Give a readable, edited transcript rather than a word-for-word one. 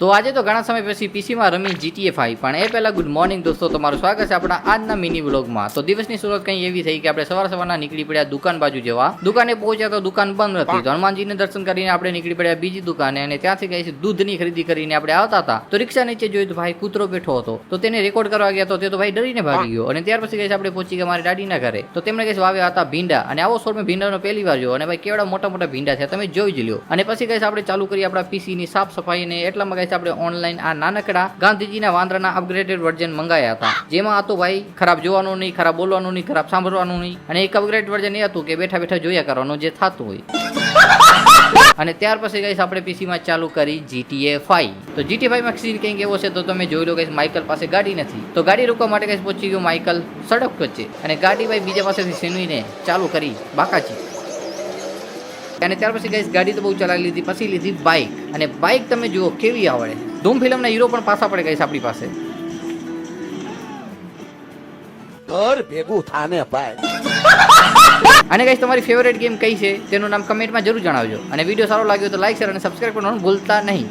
તો આજે તો ઘણા સમય પછી પીસીમાં રમી GTA 5 પણ એ પહેલા ગુડ મોર્નિંગ દોસ્તો, તમારું સ્વાગત છે આપણા આજના મિની વ્લોગમાં। તો દિવસની શરૂઆત કંઈ એવી થઈ કે આપણે સવારના નીકળી પડ્યા દુકાન બાજુ જવા। દુકાને પહોંચ્યા તો દુકાન બંધ હતી, તો હનુમાનજીને દર્શન કરીને આપણે નીકળી પડ્યા બીજી દુકાને અને ત્યાંથી કઈ દૂધની ખરીદી કરીને આપણે આવતા હતા તો રિક્ષા નીચે જોયું તો ભાઈ કૂતરો બેઠો હતો, તો તેને રેકોર્ડ કરવા ગયા તો તે તો ભાઈ ડરીને ભાગી ગયો। અને ત્યાર પછી કઈ આપણે પહોંચી ગયા મારી દાદીના ઘરે, તો તેમણે કઈ વાવ્યા હતા ભીંડા, અને આવો સોળ મેં ભીંડાનો પહેલી વાર જોયો, અને ભાઈ કેવડા મોટા મોટા ભીંડા છે તમે જોઈ જ લ્યો। અને પછી કઈ આપણે ચાલુ કરી આપણા પીસીની સાફ સફાઈ, ને એટલામાં કઈ આપણે ઓનલાઈન આ નાનકડા ગાંધીજીના વાંદરાના અપગ્રેડેડ વર્ઝન મંગાયા હતા, જેમાં હતું ભાઈ ખરાબ જોવાનું નહીં, ખરાબ બોલવાનું નહીં, ખરાબ સાંભળવાનું નહીં, અને એક અપગ્રેડ વર્ઝન એ હતું કે બેઠા બેઠા જોયા કરવાનું જે થતું હોય। અને ત્યાર પછી ગઈશ આપણે પીસીમાં ચાલુ કરી GTA 5। તો GTA 5 માં સીન કંઈક એવો છે તો તમે જોઈ લો ગઈશ, માઇકલ પાસે ગાડી નથી, તો ગાડી રોકવા માટે ગઈશ પહોંચી ગયો માઇકલ સડક વચ્ચે, અને ગાડી ભાઈ બીજા પાસેથી સીનવીને ચાલુ કરી બાકાજી। અને ત્યાર પછી ગઈશ ગાડી તો બહુ ચલાવી લીધી, પછી લીધી બાઇક, અને બાઇક તમે જુઓ કેવી આવડે, ધૂમ ફિલ્મના હીરો પણ પાછા પડે ગઈશ આપણી પાસે। ઘર ભેગું થાને ભાઈ। અને ગાઈસ તમારી ફેવરેટ ગેમ કઈ છે તેનું નામ કમેન્ટમાં જરૂર જણાવજો, અને વિડીયો સારો લાગ્યો તો લાઈક શેર અને સબસ્ક્રાઇબ કરવાનું ભૂલતા નહીં।